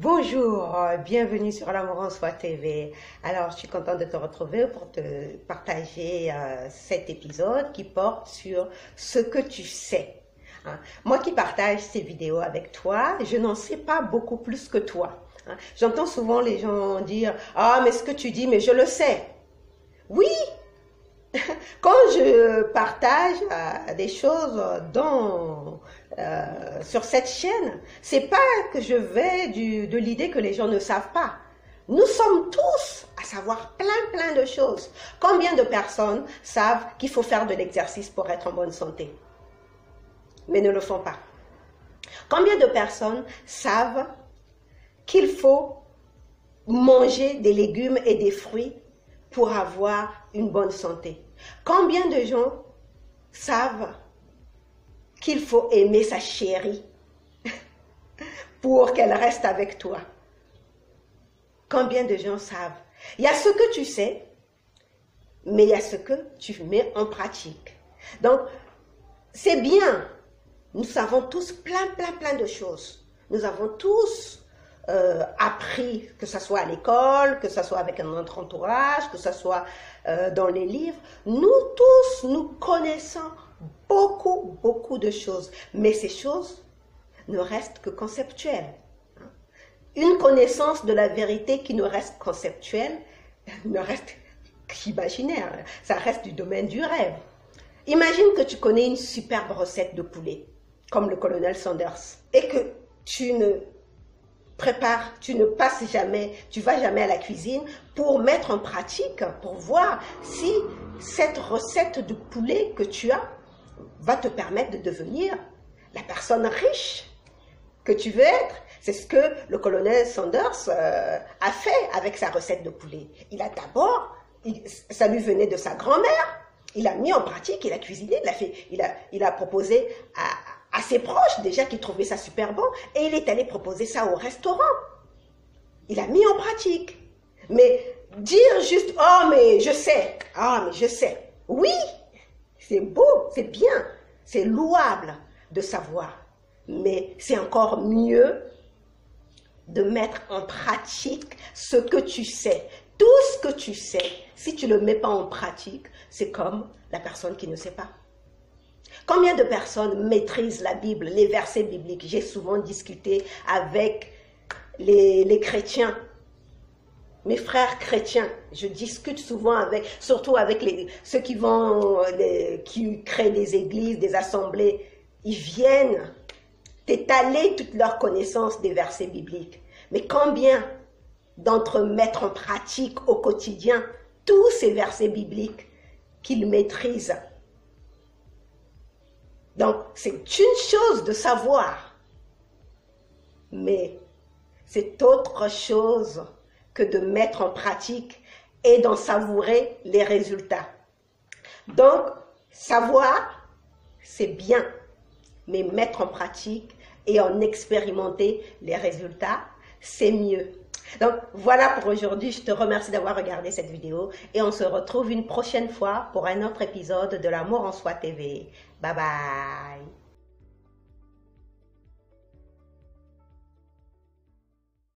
Bonjour, bienvenue sur l'Amour en Soi TV. Alors, je suis contente de te retrouver pour te partager cet épisode qui porte sur ce que tu sais. Moi qui partage ces vidéos avec toi, je n'en sais pas beaucoup plus que toi. J'entends souvent les gens dire « Ah, mais ce que tu dis, mais je le sais. » Oui, quand je partage des choses sur cette chaîne, c'est pas que je vais de l'idée que les gens ne savent pas. Nous sommes tous à savoir plein de choses. Combien de personnes savent qu'il faut faire de l'exercice pour être en bonne santé, mais ne le font pas? Combien de personnes savent qu'il faut manger des légumes et des fruits pour avoir une bonne santé? Combien de gens savent qu'il faut aimer sa chérie pour qu'elle reste avec toi? Combien de gens savent? Il y a ce que tu sais, mais il y a ce que tu mets en pratique. Donc, c'est bien. Nous savons tous plein de choses. Nous avons tous appris, que ce soit à l'école, que ce soit avec notre entourage, que ce soit dans les livres. Nous tous, nous connaissons beaucoup de choses. Mais ces choses ne restent que conceptuelles. Une connaissance de la vérité qui ne reste conceptuelle ne reste qu'imaginaire. Ça reste du domaine du rêve. Imagine que tu connais une superbe recette de poulet, comme le colonel Sanders, et que tu ne passes jamais, tu vas jamais à la cuisine pour mettre en pratique, pour voir si cette recette de poulet que tu as va te permettre de devenir la personne riche que tu veux être. C'est ce que le colonel Sanders a fait avec sa recette de poulet. Il a d'abord, ça lui venait de sa grand-mère, il a mis en pratique, il a cuisiné, il a proposé à ses proches déjà qui trouvaient ça super bon, et il est allé proposer ça au restaurant. Il a mis en pratique. Mais dire juste « Oh, mais je sais »,« Ah, mais je sais », oui, c'est beau, c'est bien, c'est louable de savoir, mais c'est encore mieux de mettre en pratique ce que tu sais. Tout ce que tu sais, si tu ne le mets pas en pratique, c'est comme la personne qui ne sait pas. Combien de personnes maîtrisent la Bible, les versets bibliques? J'ai souvent discuté avec les chrétiens, mes frères chrétiens. Je discute souvent surtout avec ceux qui créent des églises, des assemblées. Ils viennent t'étaler toute leur connaissance des versets bibliques. Mais combien d'entre eux mettent en pratique au quotidien tous ces versets bibliques qu'ils maîtrisent? Donc, c'est une chose de savoir, mais c'est autre chose que de mettre en pratique et d'en savourer les résultats. Donc, savoir, c'est bien, mais mettre en pratique et en expérimenter les résultats, c'est mieux. Donc, voilà pour aujourd'hui. Je te remercie d'avoir regardé cette vidéo et on se retrouve une prochaine fois pour un autre épisode de l'Amour en Soi TV. Bye bye.